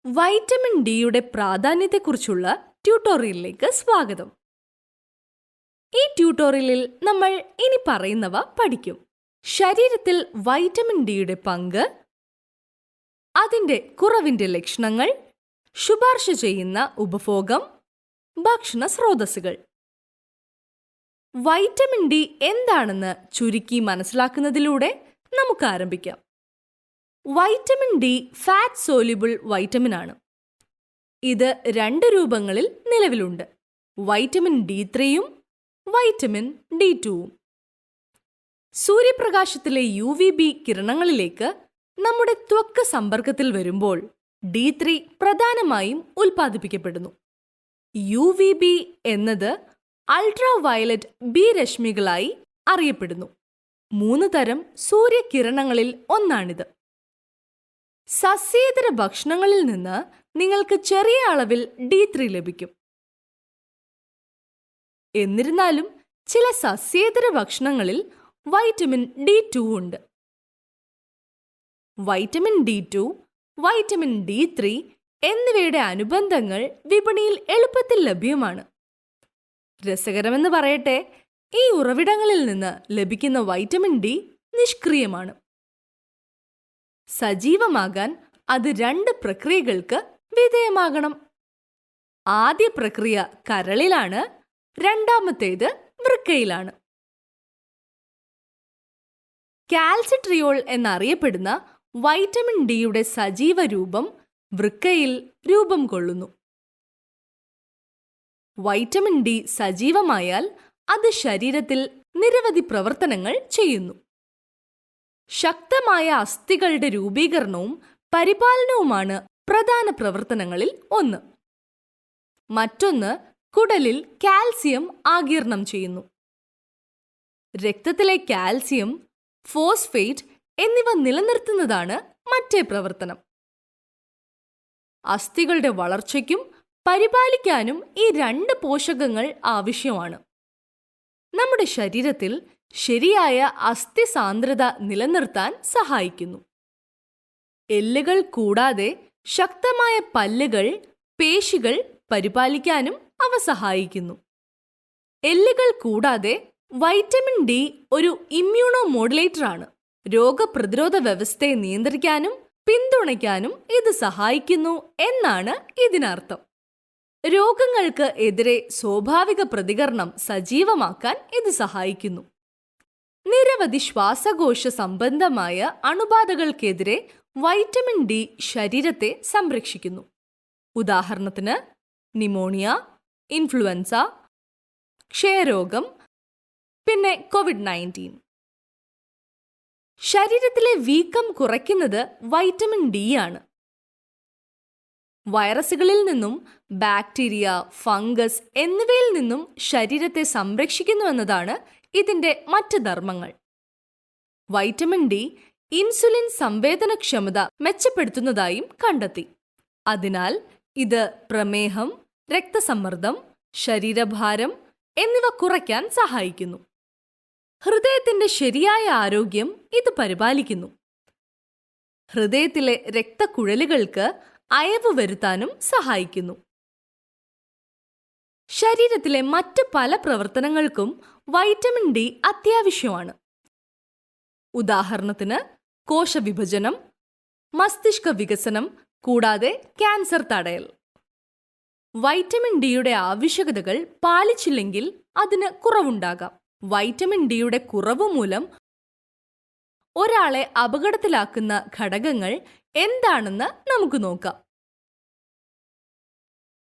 Vitamin ഡിയുടെ പ്രാധാന്യത്തെക്കുറിച്ചുള്ള ട്യൂട്ടോറിയലിലേക്ക് സ്വാഗതം. ഈ ട്യൂട്ടോറിയലിൽ നമ്മൾ ഇനി പറയുന്നവ പഠിക്കും. ശരീരത്തിൽ വൈറ്റമിൻ ഡിയുടെ പങ്ക്, അതിൻ്റെ കുറവിൻ്റെ ലക്ഷണങ്ങൾ, ശുപാർശ ചെയ്യുന്ന ഉപഭോഗം, ഭക്ഷണ സ്രോതസ്സുകൾ. വൈറ്റമിൻ ഡി എന്താണെന്ന് ചുരുക്കി മനസ്സിലാക്കുന്നതിലൂടെ നമുക്ക് ആരംഭിക്കാം. Vitamin D fat soluble vitamin ആണ്. ഇത് 2 രൂപങ്ങളിൽ നിലവിലുണ്ട്: വൈറ്റമിൻ D3യും വൈറ്റമിൻ D2വും. സൂര്യപ്രകാശത്തിലെ UVB കിരണങ്ങളിലേക്ക് നമ്മുടെ ത്വക്ക് സമ്പർക്കത്തിൽ വരുമ്പോൾ D3 പ്രധാനമായും ഉൽപ്പാദിപ്പിക്കപ്പെടുന്നു. UVB എന്നത് അൾട്രാ വയലറ്റ് ബി രശ്മികളായി അറിയപ്പെടുന്നു. 3 തരം സൂര്യകിരണങ്ങളിൽ ഒന്നാണിത്. സസ്യേതര ഭക്ഷണങ്ങളിൽ നിന്ന് നിങ്ങൾക്ക് ചെറിയ അളവിൽ D3 ലഭിക്കും. എന്നിരുന്നാലും ചില സസ്യേതര ഭക്ഷണങ്ങളിൽ വൈറ്റമിൻ D2 ഉണ്ട്. വൈറ്റമിൻ D2, വൈറ്റമിൻ D3 എന്നിവയുടെ അനുബന്ധങ്ങൾ വിപണിയിൽ എളുപ്പത്തിൽ ലഭ്യമാണ്. രസകരമെന്ന് പറയട്ടെ, ഈ ഉറവിടങ്ങളിൽ നിന്ന് ലഭിക്കുന്ന വൈറ്റമിൻ ഡി നിഷ്ക്രിയമാണ്. സജീവമാകാൻ അത് 2 പ്രക്രിയകൾക്ക് വിധേയമാകണം. ആദ്യ പ്രക്രിയ കരളിലാണ്, രണ്ടാമത്തേത് വൃക്കയിലാണ്. കാൽസിട്രിയോൾ എന്നറിയപ്പെടുന്ന വൈറ്റമിൻ ഡിയുടെ സജീവ രൂപം വൃക്കയിൽ രൂപം കൊള്ളുന്നു. വൈറ്റമിൻ ഡി സജീവമായാൽ അത് ശരീരത്തിൽ നിരവധി പ്രവർത്തനങ്ങൾ ചെയ്യുന്നു. ശക്തമായ അസ്ഥികളുടെ രൂപീകരണവും പരിപാലനവുമാണ് പ്രധാന പ്രവർത്തനങ്ങളിൽ ഒന്ന്. മറ്റൊന്ന് കുടലിൽ കാൽസ്യം ആഗിരണം ചെയ്യുന്നു. രക്തത്തിലെ കാൽസ്യം, ഫോസ്ഫേറ്റ് എന്നിവ നിലനിർത്തുന്നതാണ് മറ്റേ പ്രവർത്തനം. അസ്ഥികളുടെ വളർച്ചയ്ക്കും പരിപാലിക്കാനും ഈ 2 പോഷകങ്ങൾ ആവശ്യമാണ്. നമ്മുടെ ശരീരത്തിൽ ശരിയായ അസ്ഥി സാന്ദ്രത നിലനിർത്താൻ സഹായിക്കുന്നു. എല്ലുകൾ കൂടാതെ ശക്തമായ പല്ലുകൾ, പേശികൾ പരിപാലിക്കാനും അവ സഹായിക്കുന്നു. എല്ലുകൾ കൂടാതെ വൈറ്റമിൻ ഡി ഒരു ഇമ്മ്യൂണോ മോഡുലേറ്റർ ആണ്. രോഗപ്രതിരോധ വ്യവസ്ഥയെ നിയന്ത്രിക്കാനും പിന്തുണയ്ക്കാനും ഇത് സഹായിക്കുന്നു എന്നാണ് ഇതിനർത്ഥം. രോഗങ്ങൾക്ക് എതിരെ സ്വാഭാവിക പ്രതികരണം സജീവമാക്കാൻ ഇത് സഹായിക്കുന്നു. നിരവധി ശ്വാസകോശ സംബന്ധമായ അണുബാധകൾക്കെതിരെ വൈറ്റമിൻ ഡി ശരീരത്തെ സംരക്ഷിക്കുന്നു. ഉദാഹരണത്തിന് ന്യൂമോണിയ, ഇൻഫ്ലുവൻസ, ക്ഷയരോഗം, പിന്നെ COVID-19. ശരീരത്തിലെ വീക്കം കുറയ്ക്കുന്നത് വൈറ്റമിൻ ഡി ആണ്. വൈറസുകളിൽ നിന്നും ബാക്ടീരിയ, ഫംഗസ് എന്നിവയിൽ നിന്നും ശരീരത്തെ സംരക്ഷിക്കുന്നുവെന്നതാണ് ഇതിൻ്റെ മറ്റ് ധർമ്മങ്ങൾ. വൈറ്റമിൻ ഡി ഇൻസുലിൻ സംവേദനക്ഷമത മെച്ചപ്പെടുത്തുന്നതായും കണ്ടെത്തി. അതിനാൽ ഇത് പ്രമേഹം, രക്തസമ്മർദ്ദം, ശരീരഭാരം എന്നിവ കുറയ്ക്കാൻ സഹായിക്കുന്നു. ഹൃദയത്തിന്റെ ശരിയായ ആരോഗ്യം ഇത് പരിപാലിക്കുന്നു. ഹൃദയത്തിലെ രക്തക്കുഴലുകൾക്ക് അയവ് വരുത്താനും സഹായിക്കുന്നു. ശരീരത്തിലെ മറ്റ് പല പ്രവർത്തനങ്ങൾക്കും വൈറ്റമിൻ ഡി അത്യാവശ്യമാണ്. ഉദാഹരണത്തിന് കോശവിഭജനം, മസ്തിഷ്ക വികസനം, കൂടാതെ ക്യാൻസർ തടയൽ. വൈറ്റമിൻ ഡിയുടെ ആവശ്യകതകൾ പാലിച്ചില്ലെങ്കിൽ അതിന് കുറവുണ്ടാകാം. വൈറ്റമിൻ ഡിയുടെ കുറവ് മൂലം ഒരാളെ അപകടത്തിലാക്കുന്ന ഘടകങ്ങൾ എന്താണെന്ന് നമുക്ക് നോക്കാം.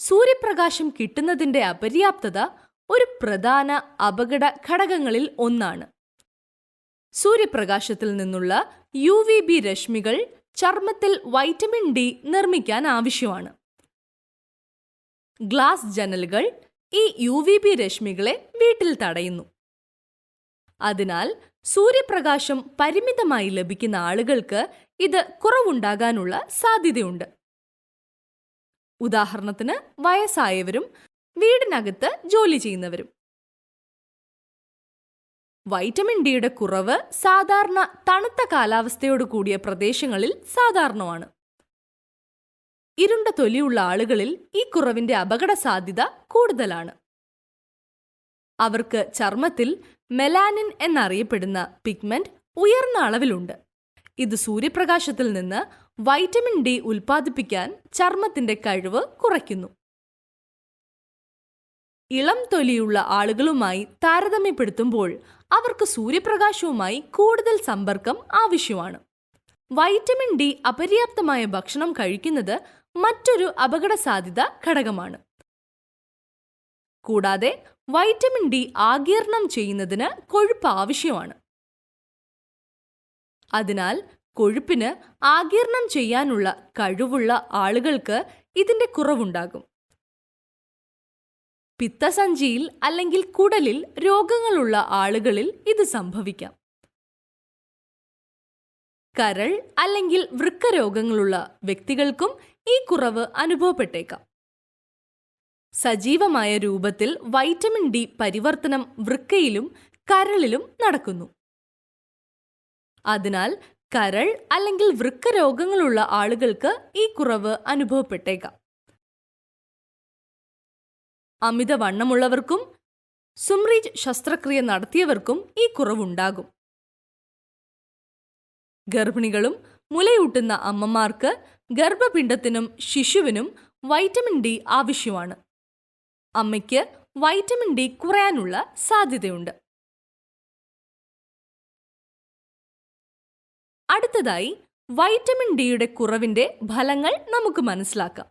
സൂര്യപ്രകാശം കിട്ടുന്നതിന്റെ അപര്യാപ്തത ഒരു പ്രധാന അപകട ഘടകങ്ങളിൽ ഒന്നാണ്. സൂര്യപ്രകാശത്തിൽ നിന്നുള്ള UVB രശ്മികൾ ചർമ്മത്തിൽ വൈറ്റമിൻ ഡി നിർമ്മിക്കാൻ ആവശ്യമാണ്. ഗ്ലാസ് ജനലുകൾ ഈ UVB രശ്മികളെ വീട്ടിൽ തടയുന്നു. അതിനാൽ സൂര്യപ്രകാശം പരിമിതമായി ലഭിക്കുന്ന ആളുകൾക്ക് ഇത് കുറവുണ്ടാകാനുള്ള സാധ്യതയുണ്ട്. ഉദാഹരണത്തിന് വയസ്സായവരും വീടിനകത്ത് ജോലി ചെയ്യുന്നവരും. വൈറ്റമിൻ ഡിയുടെ കുറവ് സാധാരണ തണുത്ത കാലാവസ്ഥയോട് കൂടിയ പ്രദേശങ്ങളിൽ സാധാരണമാണ്. ഇരുണ്ട തൊലിയുള്ള ആളുകളിൽ ഈ കുറവിന്റെ അപകട സാധ്യത കൂടുതലാണ്. അവർക്ക് ചർമ്മത്തിൽ മെലാനിൻ എന്നറിയപ്പെടുന്ന പിഗ്മെന്റ് ഉയർന്ന അളവിലുണ്ട്. ഇത് സൂര്യപ്രകാശത്തിൽ നിന്ന് വൈറ്റമിൻ ഡി ഉൽപ്പാദിപ്പിക്കാൻ ചർമ്മത്തിന്റെ കഴിവ് കുറയ്ക്കുന്നു. ഇളം തൊലിയുള്ള ആളുകളുമായി താരതമ്യപ്പെടുത്തുമ്പോൾ അവർക്ക് സൂര്യപ്രകാശവുമായി കൂടുതൽ സമ്പർക്കം ആവശ്യമാണ്. വൈറ്റമിൻ ഡി അപര്യാപ്തമായ ഭക്ഷണം കഴിക്കുന്നത് മറ്റൊരു അപകട സാധ്യത ഘടകമാണ്. കൂടാതെ വൈറ്റമിൻ ഡി ആഗിരണം ചെയ്യുന്നതിന് കൊഴുപ്പ് ആവശ്യമാണ്. അതിനാൽ കൊഴുപ്പിന് ആഗിരണം ചെയ്യാനുള്ള കഴിവുള്ള ആളുകൾക്ക് ഇതിന്റെ കുറവുണ്ടാകും. പിത്തസഞ്ചിയിൽ അല്ലെങ്കിൽ കുടലിൽ രോഗങ്ങളുള്ള ആളുകളിൽ ഇത് സംഭവിക്കാം. കരൾ അല്ലെങ്കിൽ വൃക്ക രോഗങ്ങളുള്ള വ്യക്തികൾക്കും ഈ കുറവ് അനുഭവപ്പെട്ടേക്കാം. സജീവമായ രൂപത്തിൽ വൈറ്റമിൻ ഡി പരിവർത്തനം വൃക്കയിലും കരളിലും നടക്കുന്നു. അതിനാൽ കരൾ അല്ലെങ്കിൽ വൃക്ക രോഗങ്ങളുള്ള ആളുകൾക്ക് ഈ കുറവ് അനുഭവപ്പെട്ടേക്കാം. അമിതവണ്ണമുള്ളവർക്കും സുംറീജ് ശസ്ത്രക്രിയ നടത്തിയവർക്കും ഈ കുറവുണ്ടാകും. ഗർഭിണികളും മുലയൂട്ടുന്ന അമ്മമാർക്ക് ഗർഭപിണ്ഡത്തിനും ശിശുവിനും വൈറ്റമിൻ ഡി ആവശ്യമാണ്. അമ്മയ്ക്ക് വൈറ്റമിൻ ഡി കുറയാനുള്ള സാധ്യതയുണ്ട്. അടുത്തതായി വൈറ്റമിൻ ഡിയുടെ കുറവിന്റെ ഫലങ്ങൾ നമുക്ക് മനസ്സിലാക്കാം.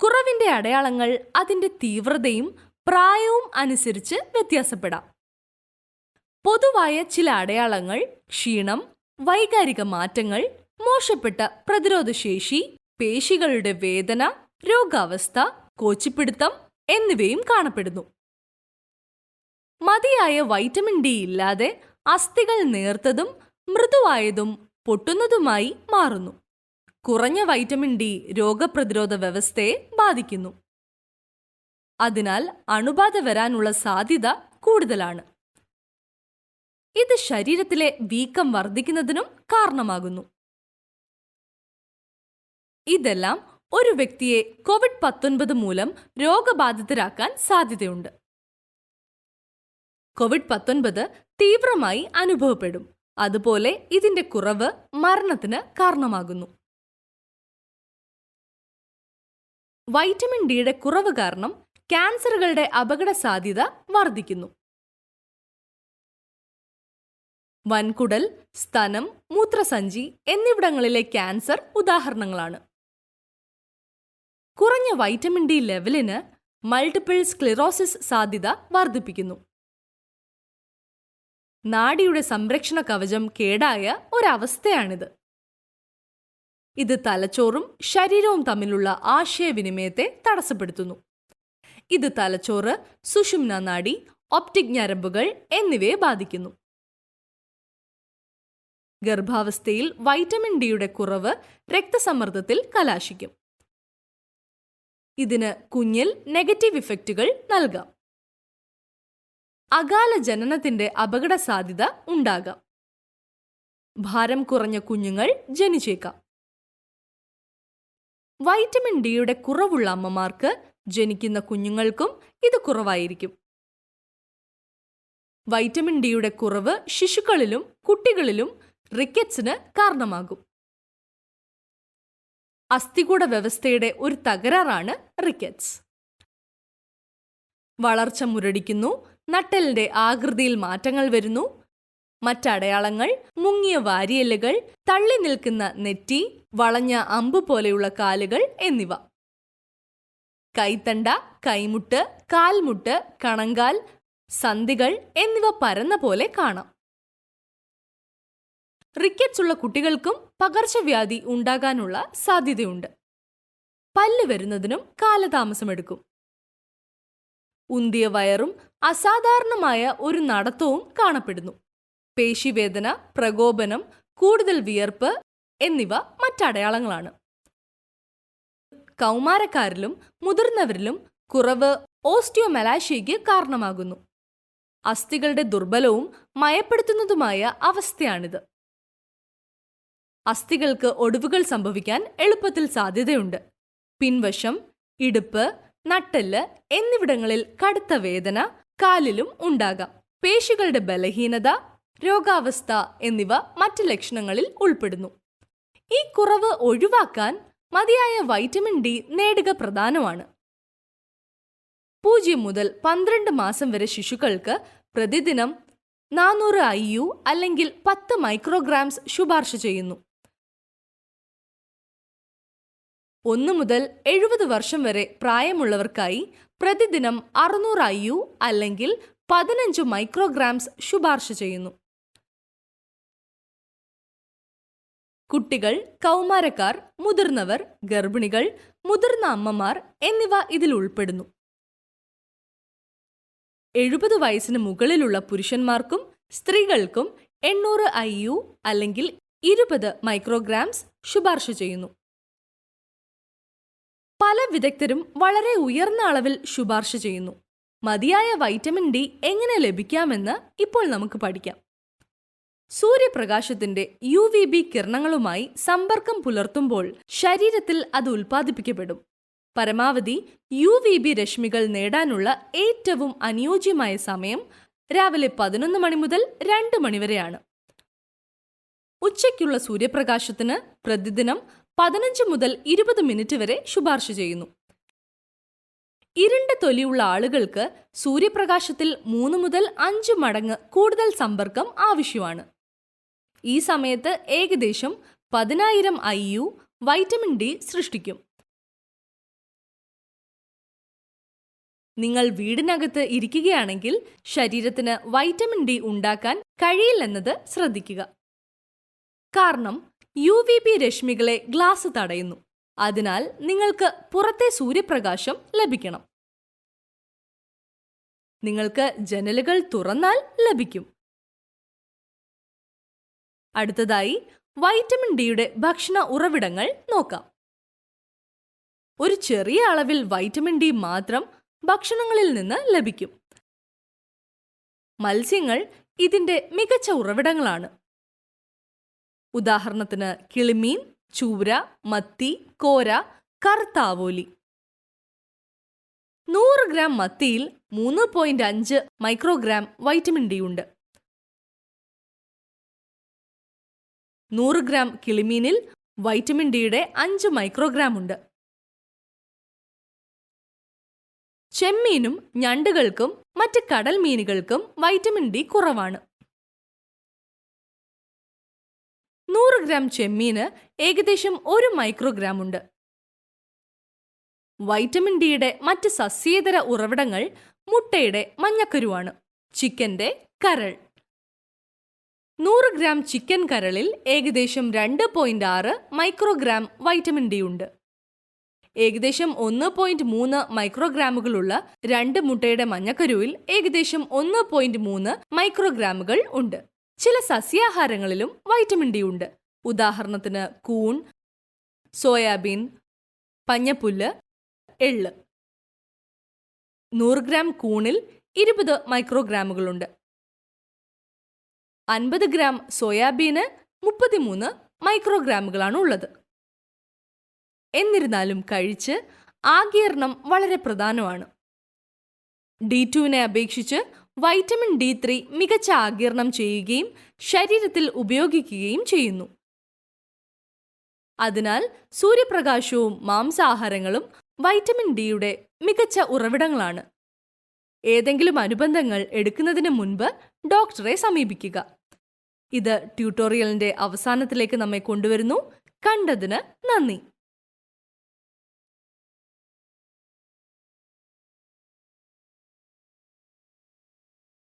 കുറവിന്റെ അടയാളങ്ങൾ അതിന്റെ തീവ്രതയും പ്രായവും അനുസരിച്ച് വ്യത്യാസപ്പെടാം. പൊതുവായ ചില അടയാളങ്ങൾ ക്ഷീണം, വൈകാരിക മാറ്റങ്ങൾ, മോശപ്പെട്ട പ്രതിരോധശേഷി, പേശികളുടെ വേദന, രോഗാവസ്ഥ, കോച്ചിപ്പിടുത്തം എന്നിവയും കാണപ്പെടുന്നു. മതിയായ വൈറ്റമിൻ ഡി ഇല്ലാതെ അസ്ഥികൾ നേർത്തതും മൃദുവായതും പൊട്ടുന്നതുമായി മാറുന്നു. കുറഞ്ഞ വൈറ്റമിൻ ഡി രോഗപ്രതിരോധ വ്യവസ്ഥയെ ബാധിക്കുന്നു. അതിനാൽ അണുബാധ വരാനുള്ള സാധ്യത കൂടുതലാണ്. ഇത് ശരീരത്തിലെ വീക്കം വർദ്ധിക്കുന്നതിനും കാരണമാകുന്നു. ഇതെല്ലാം ഒരു വ്യക്തിയെ കോവിഡ്-19 മൂലം രോഗബാധിതരാക്കാൻ സാധ്യതയുണ്ട്. കോവിഡ്-19 തീവ്രമായി അനുഭവപ്പെടും. അതുപോലെ ഇതിന്റെ കുറവ് മരണത്തിന് കാരണമാകുന്നു. വൈറ്റമിൻ ഡിയുടെ കുറവ് കാരണം ക്യാൻസറുകളുടെ അപകട സാധ്യത വർദ്ധിക്കുന്നു. വൻകുടൽ, സ്തനം, മൂത്രസഞ്ചി എന്നിവിടങ്ങളിലെ ക്യാൻസർ ഉദാഹരണങ്ങളാണ്. കുറഞ്ഞ വൈറ്റമിൻ ഡി ലെവലിന് മൾട്ടിപ്പിൾ സ്ക്ലിറോസിസ് സാധ്യത വർദ്ധിപ്പിക്കുന്നു. നാഡിയുടെ സംരക്ഷണ കവചം കേടായ ഒരവസ്ഥയാണിത്. ഇത് തലച്ചോറും ശരീരവും തമ്മിലുള്ള ആശയവിനിമയത്തെ തടസ്സപ്പെടുത്തുന്നു. ഇത് തലച്ചോറ്, സുഷുമ്നാ നാഡി, ഒപ്റ്റിക് ഞരമ്പുകൾ എന്നിവയെ ബാധിക്കുന്നു. ഗർഭാവസ്ഥയിൽ വൈറ്റമിൻ ഡിയുടെ കുറവ് രക്തസമ്മർദ്ദത്തിൽ കലാശിക്കും. ഇതിന് കുഞ്ഞിൽ നെഗറ്റീവ് ഇഫക്റ്റുകൾ നൽകാം. അകാല ജനനത്തിന്റെ അപകട സാധ്യത ഉണ്ടാകാം. ഭാരം കുറഞ്ഞ കുഞ്ഞുങ്ങൾ ജനിച്ചേക്കാം. വൈറ്റമിൻ ഡിയുടെ കുറവുള്ള അമ്മമാർക്ക് ജനിക്കുന്ന കുഞ്ഞുങ്ങൾക്കും ഇത് കുറവായിരിക്കും. വൈറ്റമിൻ ഡിയുടെ കുറവ് ശിശുക്കളിലും കുട്ടികളിലും റിക്കറ്റ്സിന് കാരണമാകും. അസ്ഥികൂട വ്യവസ്ഥയുടെ ഒരു തകരാറാണ് റിക്കറ്റ്സ്. വളർച്ച മുരടിക്കുന്നു, നട്ടെല്ലിന്റെ ആകൃതിയിൽ മാറ്റങ്ങൾ വരുന്നു. മറ്റടയാളങ്ങൾ മുങ്ങിയ വാരിയെല്ലുകൾ, തള്ളി നിൽക്കുന്ന നെറ്റി, വളഞ്ഞ അമ്പ് പോലെയുള്ള കാലുകൾ എന്നിവ. കൈത്തണ്ട, കൈമുട്ട്, കാൽമുട്ട്, കണങ്കാൽ, സന്ധികൾ എന്നിവ പരന്ന പോലെ കാണാം. റിക്കറ്റ്സ് ഉള്ള കുട്ടികൾക്കും പകർച്ചവ്യാധി ഉണ്ടാകാനുള്ള സാധ്യതയുണ്ട്. പല്ല് വരുന്നതിനും കാലതാമസമെടുക്കും. ഉന്തിയ വയറും അസാധാരണമായ ഒരു നടത്തവും കാണപ്പെടുന്നു. പേശിവേദന, പ്രകോപനം, കൂടുതൽ വിയർപ്പ് എന്നിവ മറ്റടയാളങ്ങളാണ്. കൗമാരക്കാരിലും മുതിർന്നവരിലും കുറവ് ഓസ്റ്റിയോമെലാഷ്യയ്ക്ക് കാരണമാകുന്നു. അസ്ഥികളുടെ ദുർബലവും മയപ്പെടുത്തുന്നതുമായ അവസ്ഥയാണിത്. അസ്ഥികൾക്ക് ഒടിവുകൾ സംഭവിക്കാൻ എളുപ്പത്തിൽ സാധ്യതയുണ്ട്. പിൻവശം, ഇടുപ്പ്, നട്ടെല്ല് എന്നിവിടങ്ങളിൽ കടുത്ത വേദന കാലിലും ഉണ്ടാകാം. പേശികളുടെ ബലഹീനത, രോഗാവസ്ഥ എന്നിവ മറ്റ് ലക്ഷണങ്ങളിൽ ഉൾപ്പെടുന്നു. ഈ കുറവ് ഒഴിവാക്കാൻ മതിയായ വൈറ്റമിൻ ഡി നേടുക പ്രധാനമാണ്. 0 മുതൽ 12 മാസം വരെ ശിശുക്കൾക്ക് പ്രതിദിനം 400 IU അല്ലെങ്കിൽ 10 മൈക്രോഗ്രാംസ് ശുപാർശ ചെയ്യുന്നു. 1 മുതൽ 70 വർഷം വരെ പ്രായമുള്ളവർക്കായി പ്രതിദിനം 600 IU അല്ലെങ്കിൽ 15 മൈക്രോഗ്രാംസ് ശുപാർശ ചെയ്യുന്നു. കുട്ടികൾ, കൗമാരക്കാർ, മുതിർന്നവർ, ഗർഭിണികൾ, മുതിർന്ന അമ്മമാർ എന്നിവ ഇതിൽ ഉൾപ്പെടുന്നു. 70 വയസ്സിന് മുകളിലുള്ള പുരുഷന്മാർക്കും സ്ത്രീകൾക്കും 800 IU അല്ലെങ്കിൽ 20 മൈക്രോഗ്രാംസ് ശുപാർശ ചെയ്യുന്നു. പല വിദഗ്ധരും വളരെ ഉയർന്ന അളവിൽ ശുപാർശ ചെയ്യുന്നു. മതിയായ വൈറ്റമിൻ ഡി എങ്ങനെ ലഭിക്കാമെന്ന് ഇപ്പോൾ നമുക്ക് പഠിക്കാം. സൂര്യപ്രകാശത്തിന്റെ UVB കിരണങ്ങളുമായി സമ്പർക്കം പുലർത്തുമ്പോൾ ശരീരത്തിൽ അത് ഉൽപ്പാദിപ്പിക്കപ്പെടും. പരമാവധി UVB രശ്മികൾ നേടാനുള്ള ഏറ്റവും അനുയോജ്യമായ സമയം രാവിലെ 11 മണി മുതൽ 2 മണി വരെയാണ്. ഉച്ചയ്ക്കുള്ള സൂര്യപ്രകാശത്തിന് പ്രതിദിനം 15 മുതൽ 20 മിനിറ്റ് വരെ ശുപാർശ ചെയ്യുന്നു. ഇരുണ്ട തൊലിയുള്ള ആളുകൾക്ക് സൂര്യപ്രകാശത്തിൽ 3 മുതൽ 5 മടങ്ങ് കൂടുതൽ സമ്പർക്കം ആവശ്യമാണ്. ഈ സമയത്ത് ഏകദേശം 10,000 IU വൈറ്റമിൻ ഡി സൃഷ്ടിക്കും. നിങ്ങൾ വീടിനകത്ത് ഇരിക്കുകയാണെങ്കിൽ ശരീരത്തിന് വൈറ്റമിൻ ഡി ഉണ്ടാക്കാൻ കഴിയില്ലെന്നത് ശ്രദ്ധിക്കുക. കാരണം UVB രശ്മികളെ ഗ്ലാസ് തടയുന്നു. അതിനാൽ നിങ്ങൾക്ക് പുറത്തെ സൂര്യപ്രകാശം ലഭിക്കണം. നിങ്ങൾക്ക് ജനലുകൾ തുറന്നാൽ ലഭിക്കും. അടുത്തതായി വൈറ്റമിൻ ഡിയുടെ ഭക്ഷണ ഉറവിടങ്ങൾ നോക്കാം. ഒരു ചെറിയ അളവിൽ വൈറ്റമിൻ ഡി മാത്രം ഭക്ഷണങ്ങളിൽ നിന്ന് ലഭിക്കും. മത്സ്യങ്ങൾ ഇതിന്റെ മികച്ച ഉറവിടങ്ങളാണ്. ഉദാഹരണത്തിന് കിളിമീൻ, ചൂര, മത്തി, കോര, കറുത്താവോലി. 100 ഗ്രാം മത്തിയിൽ 3.5 മൈക്രോഗ്രാം വൈറ്റമിൻ ഡി ഉണ്ട്. 100 ഗ്രാം കിളിമീനിൽ വൈറ്റമിൻ ഡിയുടെ 5 മൈക്രോഗ്രാം ഉണ്ട്. ചെമ്മീനും ഞണ്ടുകൾക്കും മറ്റ് കടൽ മീനുകൾക്കും വൈറ്റമിൻ ഡി കുറവാണ്. 100 ഗ്രാം ചെമ്മീന് ഏകദേശം 1 മൈക്രോഗ്രാം ഉണ്ട്. വൈറ്റമിൻ ഡിയുടെ മറ്റ് സസ്യേതര ഉറവിടങ്ങൾ മുട്ടയുടെ മഞ്ഞക്കരുവാണ്, ചിക്കന്റെ കരൾ. 100 ഗ്രാം ചിക്കൻ കരളിൽ ഏകദേശം 2.6 മൈക്രോഗ്രാം വൈറ്റമിൻ ഡി ഉണ്ട്. ഏകദേശം 1.3 മൈക്രോഗ്രാമുകളുള്ള 2 മുട്ടയുടെ മഞ്ഞക്കരുവിൽ ഏകദേശം 1.3 മൈക്രോഗ്രാമുകൾ ഉണ്ട്. ചില സസ്യാഹാരങ്ങളിലും വൈറ്റമിൻ ഡി ഉണ്ട്. ഉദാഹരണത്തിന് കൂൺ, സോയാബീൻ, പഞ്ഞപ്പുല്ല്, എള്ള്. 100 ഗ്രാം കൂണിൽ 20 മൈക്രോഗ്രാമുകളുണ്ട്. 50 ഗ്രാം സോയാബീന് 33 മൈക്രോഗ്രാമുകളാണ് ഉള്ളത്. എന്നിരുന്നാലും കഴിച്ച് ആഗിരണം വളരെ പ്രധാനമാണ്. D2 അപേക്ഷിച്ച് വൈറ്റമിൻ D3 മികച്ച ആഗിരണം ചെയ്യുകയും ശരീരത്തിൽ ഉപയോഗിക്കുകയും ചെയ്യുന്നു. അതിനാൽ സൂര്യപ്രകാശവും മാംസാഹാരങ്ങളും വൈറ്റമിൻ ഡിയുടെ മികച്ച ഉറവിടങ്ങളാണ്. ഏതെങ്കിലും അനുബന്ധങ്ങൾ എടുക്കുന്നതിന് മുൻപ് ഡോക്ടറെ സമീപിക്കുക. ഇത് ട്യൂട്ടോറിയലിന്റെ അവസാനത്തിലേക്ക് നമ്മെ കൊണ്ടുവരുന്നു. കണ്ടതിന് നന്ദി.